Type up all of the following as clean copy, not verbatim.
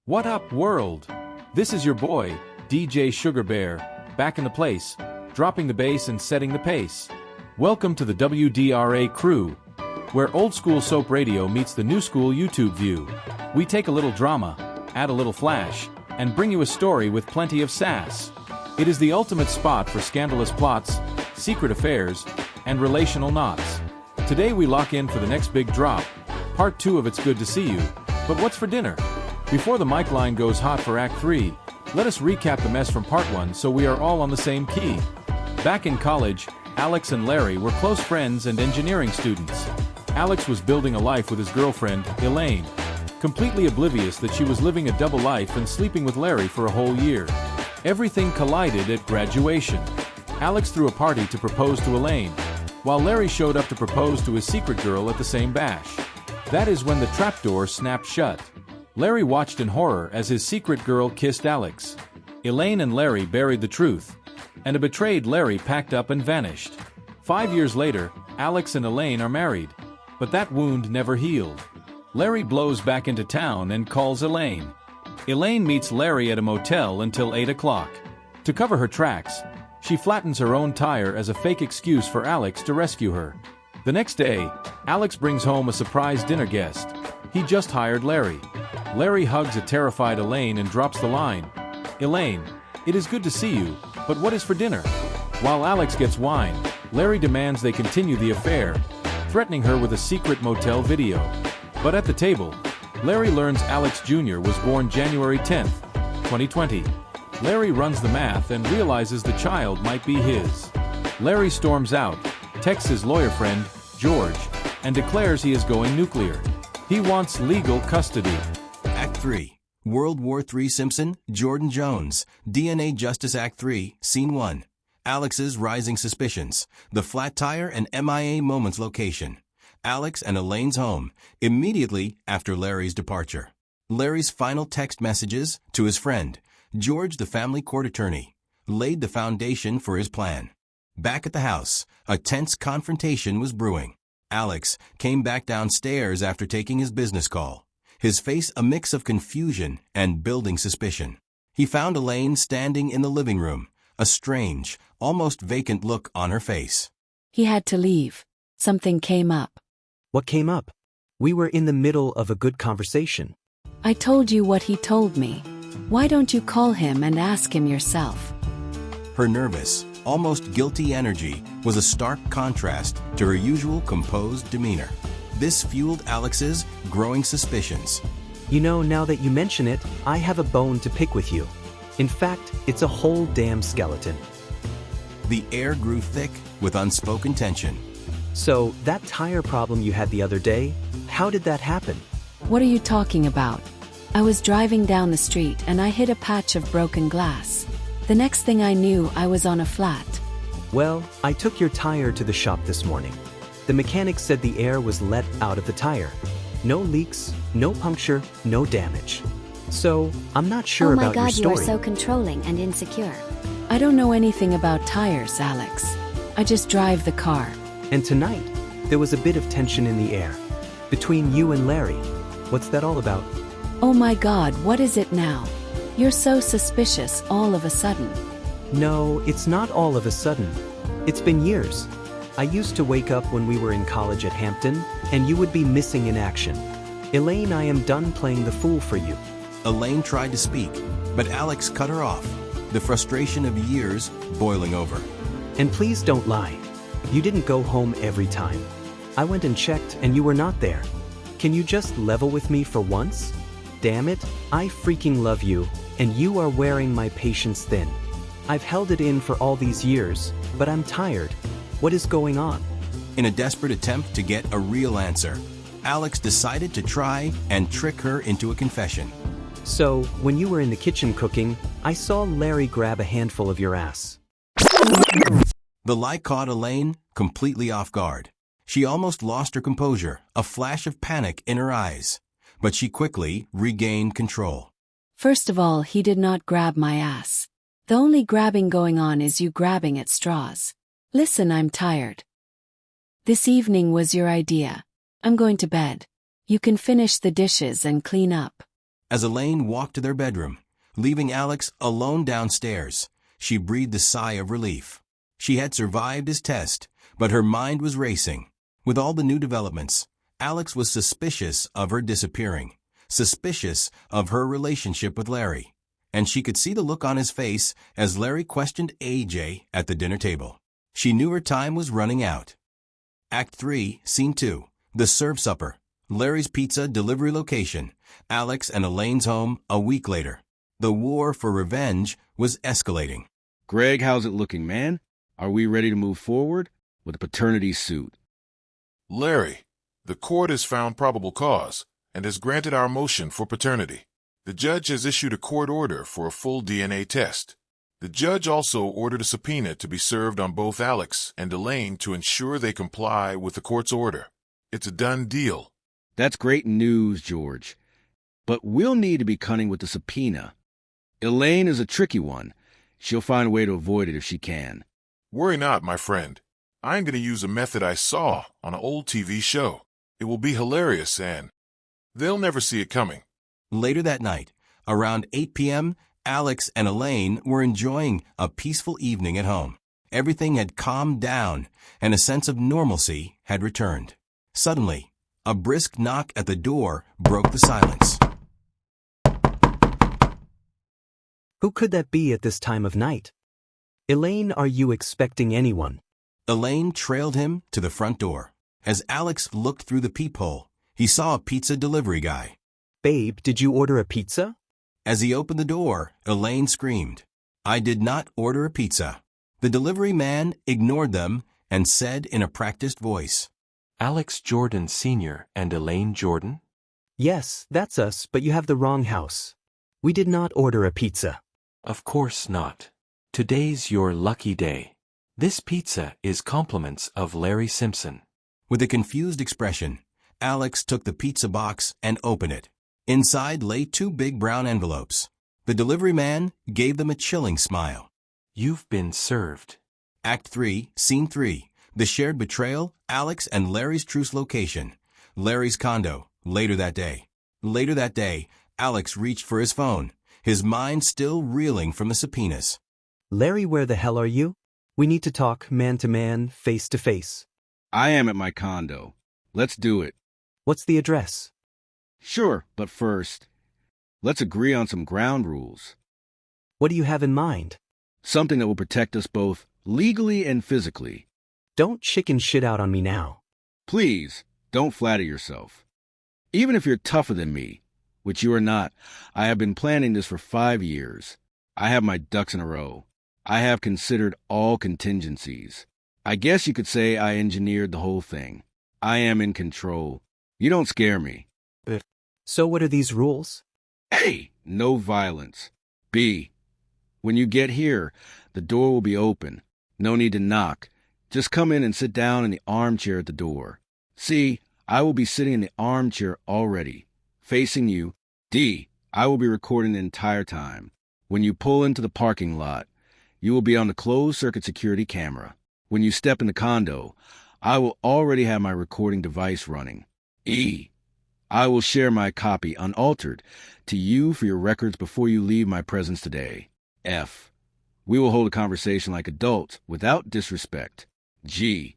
What up, world? This is your boy, DJ Sugar Bear, back in the place, dropping the bass and setting the pace. Welcome to the WDRA crew, where old school soap radio meets the new school YouTube view. We take a little drama, add a little flash, and bring you a story with plenty of sass. It is the ultimate spot for scandalous plots, secret affairs, and relational knots. Today we lock in for the next big drop, part 2 of It's Good to See You, but what's for dinner? Before the mic line goes hot for Act 3, let us recap the mess from part 1 so we are all on the same key. Back in college, Alex and Larry were close friends and engineering students. Alex was building a life with his girlfriend, Elaine, completely oblivious that she was living a double life and sleeping with Larry for a whole year. Everything collided at graduation. Alex threw a party to propose to Elaine, while Larry showed up to propose to his secret girl at the same bash. That is when the trapdoor snapped shut. Larry watched in horror as his secret girl kissed Alex. Elaine and Larry buried the truth, and a betrayed Larry packed up and vanished. 5 years later, Alex and Elaine are married, but that wound never healed. Larry blows back into town and calls Elaine. Elaine meets Larry at a motel until 8 o'clock. To cover her tracks, she flattens her own tire as a fake excuse for Alex to rescue her. The next day, Alex brings home a surprise dinner guest. He just hired Larry. Larry hugs a terrified Elaine and drops the line, "Elaine, it is good to see you, but what is for dinner?" While Alex gets wine, Larry demands they continue the affair, threatening her with a secret motel video. But at the table, Larry learns Alex Jr. was born January 10, 2020. Larry runs the math and realizes the child might be his. Larry storms out, texts his lawyer friend, George, and declares he is going nuclear. He wants legal custody. Act 3. World War III Simpson, Jordan Jones, DNA Justice Act 3, Scene 1. Alex's rising suspicions, the flat tire and MIA moments location. Alex and Elaine's home, immediately after Larry's departure. Larry's final text messages to his friend, George the family court attorney, laid the foundation for his plan. Back at the house, a tense confrontation was brewing. Alex came back downstairs after taking his business call, his face a mix of confusion and building suspicion. He found Elaine standing in the living room, a strange, almost vacant look on her face. He had to leave. Something came up. What came up? We were in the middle of a good conversation. I told you what he told me. Why don't you call him and ask him yourself? Her nervous, almost guilty energy was a stark contrast to her usual composed demeanor. This fueled Alex's growing suspicions. You know, now that you mention it, I have a bone to pick with you. In fact, it's a whole damn skeleton. The air grew thick with unspoken tension. So, that tire problem you had the other day, how did that happen? What are you talking about? I was driving down the street and I hit a patch of broken glass. The next thing I knew, I was on a flat. Well, I took your tire to the shop this morning. The mechanic said the air was let out of the tire. No leaks, no puncture, no damage. So, I'm not sure about your story. Oh my God, you are so controlling and insecure. I don't know anything about tires, Alex. I just drive the car. And tonight, there was a bit of tension in the air. Between you and Larry. What's that all about? Oh my God, what is it now? You're so suspicious all of a sudden. No, it's not all of a sudden. It's been years. I used to wake up when we were in college at Hampton, and you would be missing in action. Elaine, I am done playing the fool for you. Elaine tried to speak, but Alex cut her off, the frustration of years boiling over. And please don't lie. You didn't go home every time. I went and checked and you were not there. Can you just level with me for once? Damn it, I freaking love you, and you are wearing my patience thin. I've held it in for all these years, but I'm tired. What is going on? In a desperate attempt to get a real answer, Alex decided to try and trick her into a confession. So, when you were in the kitchen cooking, I saw Larry grab a handful of your ass. The lie caught Elaine completely off guard. She almost lost her composure, a flash of panic in her eyes. But she quickly regained control. First of all, he did not grab my ass. The only grabbing going on is you grabbing at straws. Listen, I'm tired. This evening was your idea. I'm going to bed. You can finish the dishes and clean up. As Elaine walked to their bedroom, leaving Alex alone downstairs, she breathed a sigh of relief. She had survived his test, but her mind was racing. With all the new developments, Alex was suspicious of her disappearing, suspicious of her relationship with Larry, and she could see the look on his face as Larry questioned AJ at the dinner table. She knew her time was running out. Act 3, Scene 2, The Serve Supper, Larry's Pizza delivery location, Alex and Elaine's home a week later. The war for revenge was escalating. Greg, how's it looking, man? Are we ready to move forward with a paternity suit? Larry, the court has found probable cause and has granted our motion for paternity. The judge has issued a court order for a full DNA test. The judge also ordered a subpoena to be served on both Alex and Elaine to ensure they comply with the court's order. It's a done deal. That's great news, George. But we'll need to be cunning with the subpoena. Elaine is a tricky one. She'll find a way to avoid it if she can. Worry not, my friend. I'm going to use a method I saw on an old TV show. It will be hilarious and they'll never see it coming. Later that night, around 8 p.m., Alex and Elaine were enjoying a peaceful evening at home. Everything had calmed down, and a sense of normalcy had returned. Suddenly, a brisk knock at the door broke the silence. Who could that be at this time of night? Elaine, are you expecting anyone? Elaine trailed him to the front door. As Alex looked through the peephole, he saw a pizza delivery guy. Babe, did you order a pizza? As he opened the door, Elaine screamed, "I did not order a pizza." The delivery man ignored them and said in a practiced voice, Alex Jordan Sr. and Elaine Jordan? Yes, that's us, but you have the wrong house. We did not order a pizza. Of course not. Today's your lucky day. This pizza is compliments of Larry Simpson. With a confused expression, Alex took the pizza box and opened it. Inside lay 2 big brown envelopes. The delivery man gave them a chilling smile. You've been served. Act 3, Scene 3, The Shared Betrayal, Alex and Larry's truce location, Larry's condo, later that day. Later that day, Alex reached for his phone, his mind still reeling from the subpoenas. Larry, where the hell are you? We need to talk man to man, face to face. I am at my condo. Let's do it. What's the address? Sure, but first, let's agree on some ground rules. What do you have in mind? Something that will protect us both legally and physically. Don't chicken shit out on me now. Please, don't flatter yourself. Even if you're tougher than me, which you are not, I have been planning this for 5 years. I have my ducks in a row. I have considered all contingencies. I guess you could say I engineered the whole thing. I am in control. You don't scare me. So what are these rules? A, no violence. B, when you get here, the door will be open. No need to knock. Just come in and sit down in the armchair at the door. C, I will be sitting in the armchair already, facing you. D, I will be recording the entire time. When you pull into the parking lot, you will be on the closed-circuit security camera. When you step in the condo, I will already have my recording device running. E, I will share my copy unaltered to you for your records before you leave my presence today. F, we will hold a conversation like adults without disrespect. G,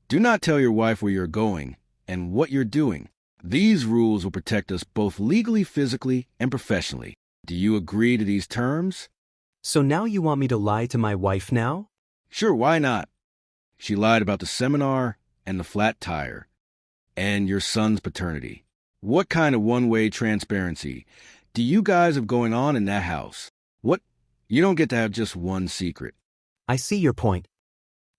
do not tell your wife where you're going and what you're doing. These rules will protect us both legally, physically, and professionally. Do you agree to these terms? So now you want me to lie to my wife now? Sure, why not? She lied about the seminar and the flat tire and your son's paternity. What kind of one-way transparency do you guys have going on in that house? What? You don't get to have just one secret. I see your point.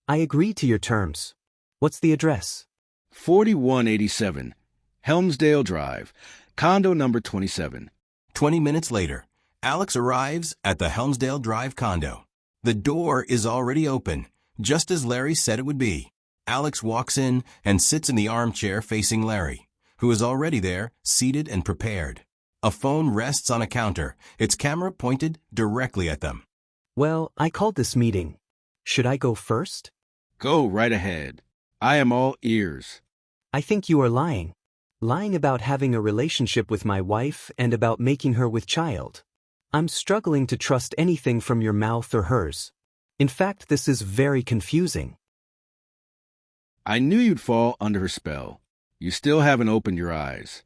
I agree to your terms. What's the address? 4187, Helmsdale Drive, condo number 27. 20 minutes later, Alex arrives at the Helmsdale Drive condo. The door is already open, just as Larry said it would be. Alex walks in and sits in the armchair facing Larry, who is already there, seated and prepared. A phone rests on a counter, its camera pointed directly at them. Well, I called this meeting. Should I go first? Go right ahead. I am all ears. I think you are lying. Lying about having a relationship with my wife and about making her with child. I'm struggling to trust anything from your mouth or hers. In fact, this is very confusing. I knew you'd fall under her spell. You still haven't opened your eyes.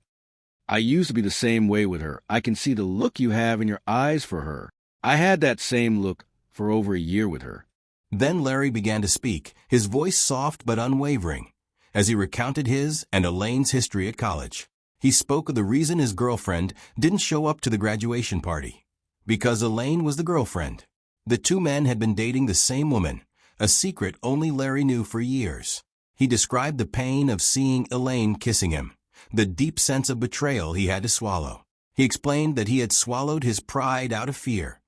I used to be the same way with her. I can see the look you have in your eyes for her. I had that same look for over a year with her. Then Larry began to speak, his voice soft but unwavering, as he recounted his and Elaine's history at college. He spoke of the reason his girlfriend didn't show up to the graduation party. Because Elaine was the girlfriend. The two men had been dating the same woman, a secret only Larry knew for years. He described the pain of seeing Elaine kissing him, the deep sense of betrayal he had to swallow. He explained that he had swallowed his pride out of fear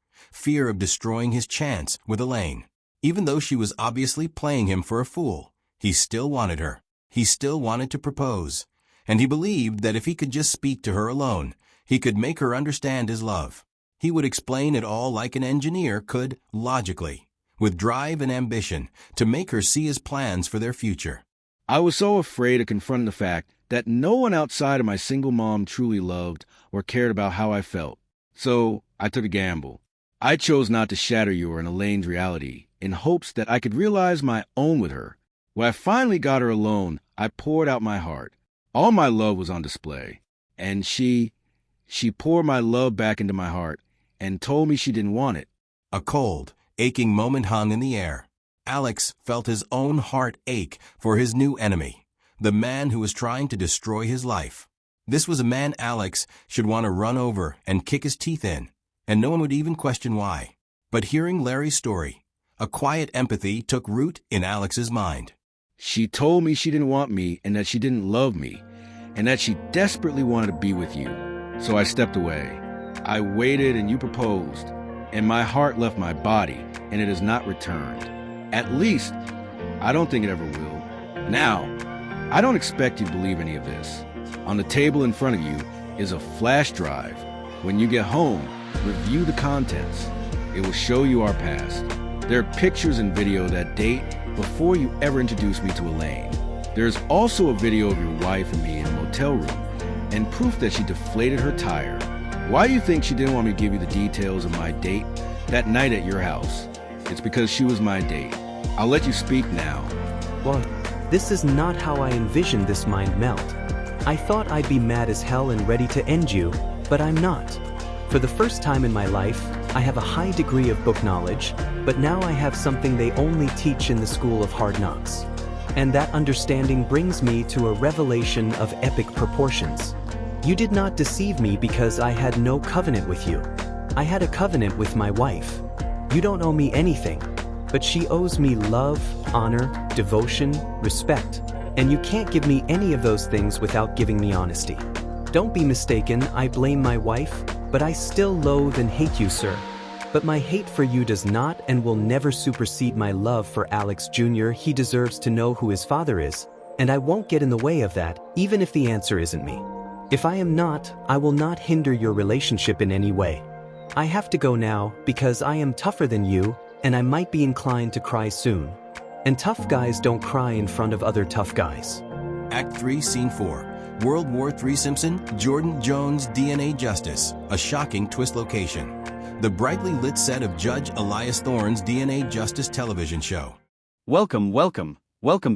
of destroying his chance with Elaine. Even though she was obviously playing him for a fool, he still wanted her. He still wanted to propose. And he believed that if he could just speak to her alone, he could make her understand his love. He would explain it all like an engineer could, logically, with drive and ambition, to make her see his plans for their future. I was so afraid of confronting the fact that no one outside of my single mom truly loved or cared about how I felt. So I took a gamble. I chose not to shatter your and Elaine's reality in hopes that I could realize my own with her. When I finally got her alone, I poured out my heart. All my love was on display. And she poured my love back into my heart and told me she didn't want it. A cold, aching moment hung in the air. Alex felt his own heart ache for his new enemy, the man who was trying to destroy his life. This was a man Alex should want to run over and kick his teeth in, and no one would even question why. But hearing Larry's story, a quiet empathy took root in Alex's mind. She told me she didn't want me and that she didn't love me, and that she desperately wanted to be with you. So I stepped away. I waited and you proposed, and my heart left my body, and it has not returned. At least, I don't think it ever will. Now, I don't expect you to believe any of this. On the table in front of you is a flash drive. When you get home, review the contents. It will show you our past. There are pictures and video that date before you ever introduced me to Elaine. There's also a video of your wife and me in a motel room, and proof that she deflated her tire. Why do you think she didn't want me to give you the details of my date that night at your house? It's because she was my date. I'll let you speak now. Well, this is not how I envisioned this mind melt. I thought I'd be mad as hell and ready to end you, but I'm not. For the first time in my life, I have a high degree of book knowledge, but now I have something they only teach in the School of Hard Knocks. And that understanding brings me to a revelation of epic proportions. You did not deceive me because I had no covenant with you. I had a covenant with my wife. You don't owe me anything, but she owes me love, honor, devotion, respect, and you can't give me any of those things without giving me honesty. Don't be mistaken, I blame my wife, but I still loathe and hate you, sir. But my hate for you does not and will never supersede my love for Alex Jr. He deserves to know who his father is, and I won't get in the way of that, even if the answer isn't me. If I am not, I will not hinder your relationship in any way. I have to go now because I am tougher than you, and I might be inclined to cry soon. And tough guys don't cry in front of other tough guys. Act 3, Scene 4. World War III Simpson, Jordan Jones, DNA Justice. A shocking twist location. The brightly lit set of Judge Elias Thorne's DNA Justice television show. Welcome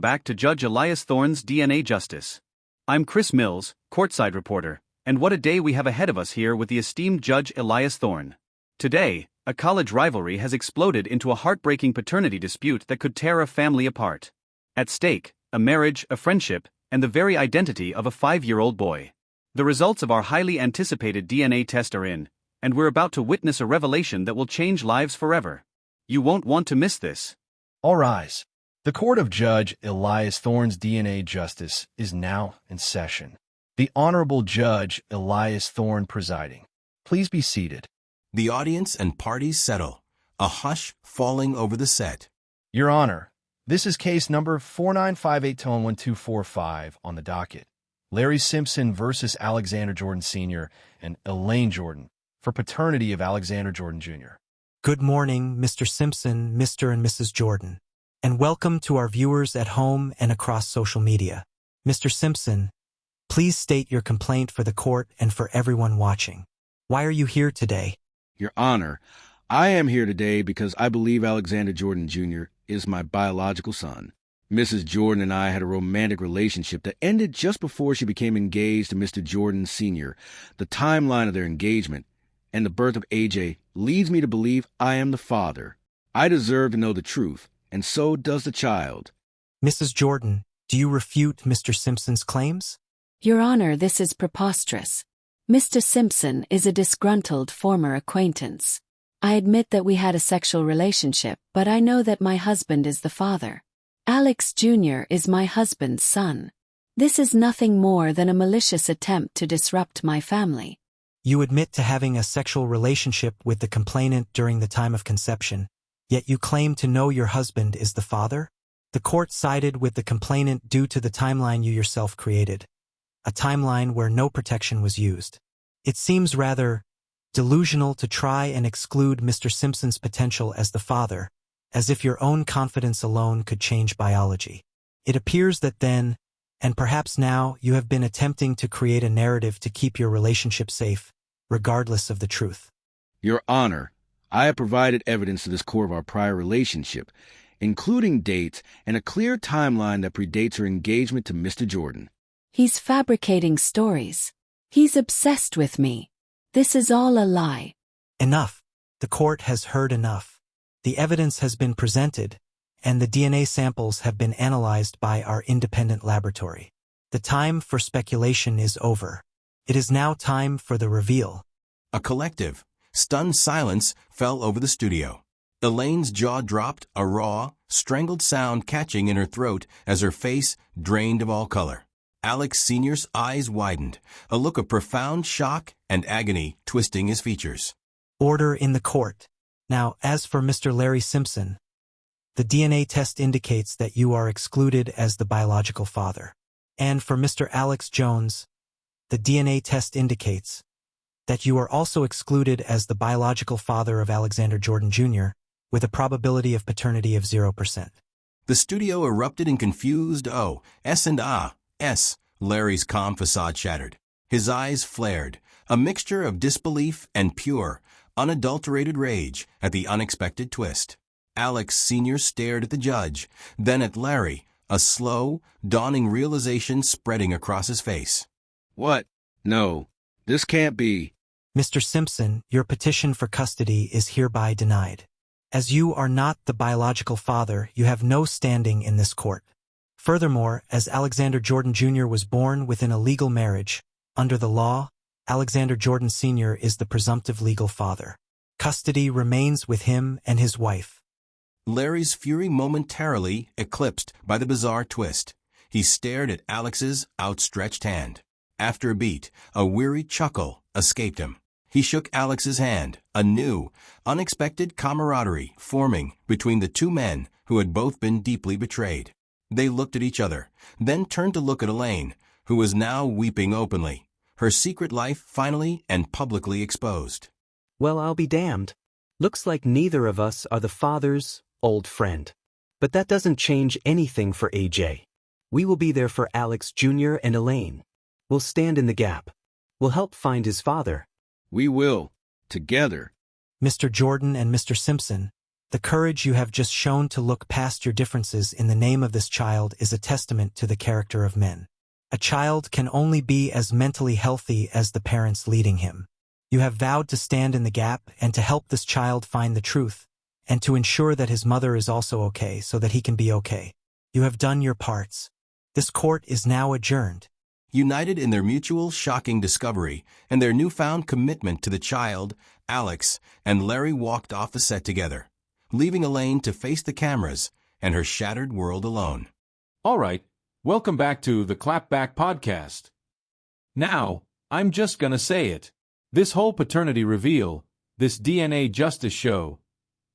back to Judge Elias Thorne's DNA Justice. I'm Chris Mills, courtside reporter, and what a day we have ahead of us here with the esteemed Judge Elias Thorne. Today, a college rivalry has exploded into a heartbreaking paternity dispute that could tear a family apart. At stake, a marriage, a friendship, and the very identity of a 5-year-old boy. The results of our highly anticipated DNA test are in, and we're about to witness a revelation that will change lives forever. You won't want to miss this. All rise. The court of Judge Elias Thorne's DNA Justice is now in session. The Honorable Judge Elias Thorne presiding. Please be seated. The audience and parties settle, a hush falling over the set. Your Honor, this is case number 4958-1245 on the docket. Larry Simpson versus Alexander Jordan Sr. and Elaine Jordan for paternity of Alexander Jordan Jr. Good morning, Mr. Simpson, Mr. and Mrs. Jordan, and welcome to our viewers at home and across social media. Mr. Simpson, Please state your complaint for the court and for everyone watching. Why are you here today? Your Honor, I am here today because I believe Alexander Jordan Jr. is my biological son. Mrs. Jordan and I had a romantic relationship that ended just before she became engaged to Mr. Jordan Sr. The timeline of their engagement and the birth of AJ leads me to believe I am the father. I deserve to know the truth, and so does the child. Mrs. Jordan, do you refute Mr. Simpson's claims? Your Honor, this is preposterous. Mr. Simpson is a disgruntled former acquaintance. I admit that we had a sexual relationship, but I know that my husband is the father. Alex Jr. is my husband's son. This is nothing more than a malicious attempt to disrupt my family. You admit to having a sexual relationship with the complainant during the time of conception, yet you claim to know your husband is the father? The court sided with the complainant due to the timeline you yourself created, a timeline where no protection was used. It seems rather delusional to try and exclude Mr. Simpson's potential as the father, as if your own confidence alone could change biology. It appears that then, and perhaps now, you have been attempting to create a narrative to keep your relationship safe, regardless of the truth. Your Honor, I have provided evidence to this court of our prior relationship, including dates and a clear timeline that predates her engagement to Mr. Jordan. He's fabricating stories. He's obsessed with me. This is all a lie. Enough. The court has heard enough. The evidence has been presented, and the DNA samples have been analyzed by our independent laboratory. The time for speculation is over. It is now time for the reveal. A collective, stunned silence fell over the studio. Elaine's jaw dropped, a raw, strangled sound catching in her throat as her face drained of all color. Alex Sr.'s eyes widened, a look of profound shock and agony twisting his features. Order in the court. Now, as for Mr. Larry Simpson, the DNA test indicates that you are excluded as the biological father. And for Mr. Alex Jones, the DNA test indicates that you are also excluded as the biological father of Alexander Jordan Jr., with a probability of paternity of 0%. The studio erupted in confused S and S. Larry's calm facade shattered. His eyes flared, a mixture of disbelief and pure, unadulterated rage at the unexpected twist. Alex Sr. stared at the judge, then at Larry, a slow, dawning realization spreading across his face. What? No, this can't be. Mr. Simpson, your petition for custody is hereby denied. As you are not the biological father, you have no standing in this court. Furthermore, as Alexander Jordan Jr. was born within a legal marriage, under the law, Alexander Jordan Sr. is the presumptive legal father. Custody remains with him and his wife. Larry's fury momentarily eclipsed by the bizarre twist. He stared at Alex's outstretched hand. After a beat, a weary chuckle escaped him. He shook Alex's hand, a new, unexpected camaraderie forming between the two men who had both been deeply betrayed. They looked at each other, then turned to look at Elaine, who was now weeping openly, her secret life finally and publicly exposed. Well, I'll be damned. Looks like neither of us are the father's old friend. But that doesn't change anything for AJ. We will be there for Alex Jr. and Elaine. We'll stand in the gap. We'll help find his father. We will. Together. Mr. Jordan and Mr. Simpson, the courage you have just shown to look past your differences in the name of this child is a testament to the character of men. A child can only be as mentally healthy as the parents leading him. You have vowed to stand in the gap and to help this child find the truth, and to ensure that his mother is also okay so that he can be okay. You have done your parts. This court is now adjourned. United in their mutual shocking discovery and their newfound commitment to the child, Alex and Larry walked off the set together, leaving Elaine to face the cameras and her shattered world alone. All right, welcome back to the Clapback Podcast. Now, I'm just gonna say it. This whole paternity reveal, this DNA justice show,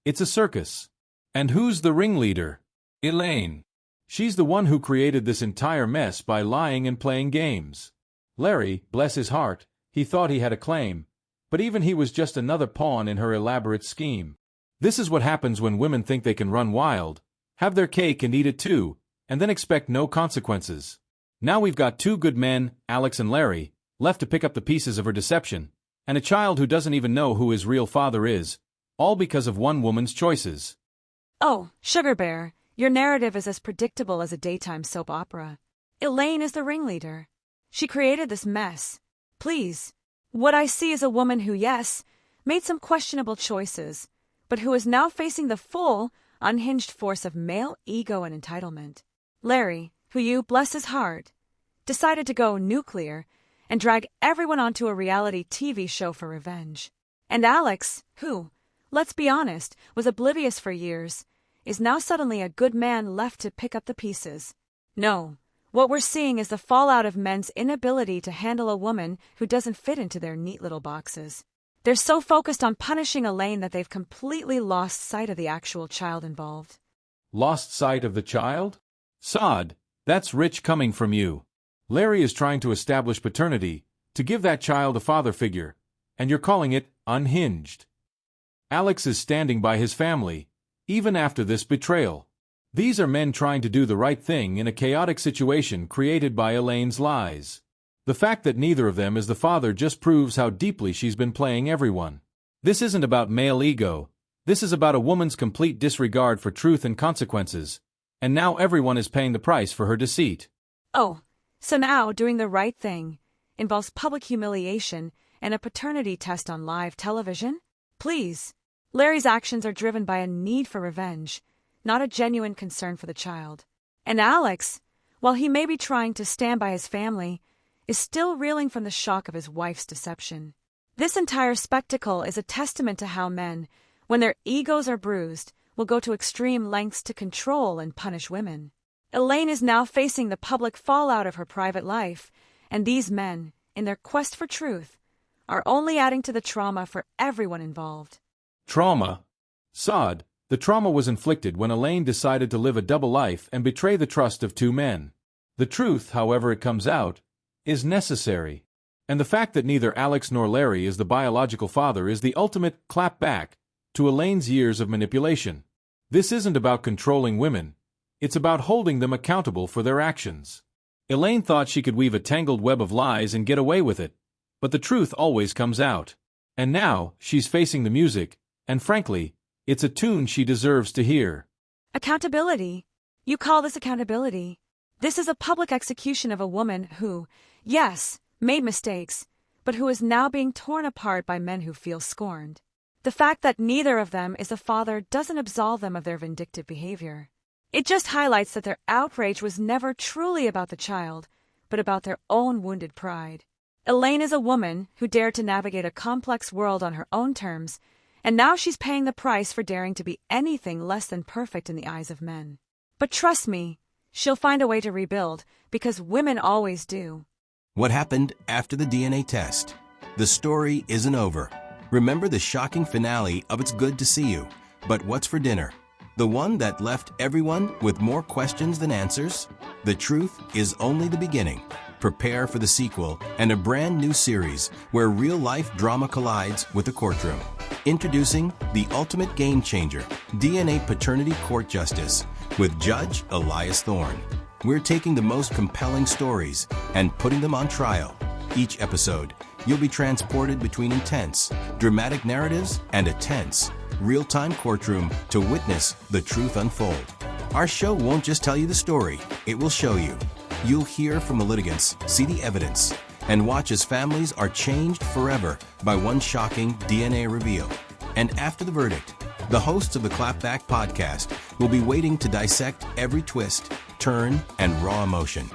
it's a circus. And who's the ringleader? Elaine. She's the one who created this entire mess by lying and playing games. Larry, bless his heart, he thought he had a claim, but even he was just another pawn in her elaborate scheme. This is what happens when women think they can run wild, have their cake and eat it too, and then expect no consequences. Now we've got two good men, Alex and Larry, left to pick up the pieces of her deception, and a child who doesn't even know who his real father is, all because of one woman's choices. Oh, Sugar Bear, your narrative is as predictable as a daytime soap opera. Elaine is the ringleader. She created this mess. Please. What I see is a woman who, yes, made some questionable choices, but who is now facing the full, unhinged force of male ego and entitlement. Larry, who you, bless his heart, decided to go nuclear and drag everyone onto a reality TV show for revenge. And Alex, who, let's be honest, was oblivious for years, is now suddenly a good man left to pick up the pieces. No, what we're seeing is the fallout of men's inability to handle a woman who doesn't fit into their neat little boxes. They're so focused on punishing Elaine that they've completely lost sight of the actual child involved. Lost sight of the child? Sade, that's rich coming from you. Larry is trying to establish paternity, to give that child a father figure, and you're calling it unhinged. Alex is standing by his family, even after this betrayal. These are men trying to do the right thing in a chaotic situation created by Elaine's lies. The fact that neither of them is the father just proves how deeply she's been playing everyone. This isn't about male ego. This is about a woman's complete disregard for truth and consequences. And now everyone is paying the price for her deceit. Oh, so now doing the right thing involves public humiliation and a paternity test on live television? Please. Larry's actions are driven by a need for revenge, not a genuine concern for the child. And Alex, while he may be trying to stand by his family, is still reeling from the shock of his wife's deception. This entire spectacle is a testament to how men, when their egos are bruised, will go to extreme lengths to control and punish women. Elaine is now facing the public fallout of her private life, and these men, in their quest for truth, are only adding to the trauma for everyone involved. Trauma? Sade, the trauma was inflicted when Elaine decided to live a double life and betray the trust of two men. The truth, however it comes out, is necessary. And the fact that neither Alex nor Larry is the biological father is the ultimate clap back to Elaine's years of manipulation. This isn't about controlling women. It's about holding them accountable for their actions. Elaine thought she could weave a tangled web of lies and get away with it, but the truth always comes out. And now, she's facing the music, and frankly, it's a tune she deserves to hear. Accountability? You call this accountability? This is a public execution of a woman who, yes, made mistakes, but who is now being torn apart by men who feel scorned. The fact that neither of them is a father doesn't absolve them of their vindictive behavior. It just highlights that their outrage was never truly about the child, but about their own wounded pride. Elaine is a woman who dared to navigate a complex world on her own terms, and now she's paying the price for daring to be anything less than perfect in the eyes of men. But trust me, she'll find a way to rebuild, because women always do. What happened after the DNA test? The story isn't over. Remember the shocking finale of It's Good to See You, but what's for dinner? The one that left everyone with more questions than answers? The truth is only the beginning. Prepare for the sequel and a brand new series where real-life drama collides with the courtroom. Introducing the ultimate game changer, DNA Paternity Court Justice, with Judge Elias Thorne. We're taking the most compelling stories and putting them on trial. Each episode, you'll be transported between intense, dramatic narratives and a tense, real-time courtroom to witness the truth unfold. Our show won't just tell you the story, it will show you. You'll hear from the litigants, see the evidence, and watch as families are changed forever by one shocking DNA reveal. And after the verdict, the hosts of the Clapback podcast will be waiting to dissect every twist, turn, and raw emotion.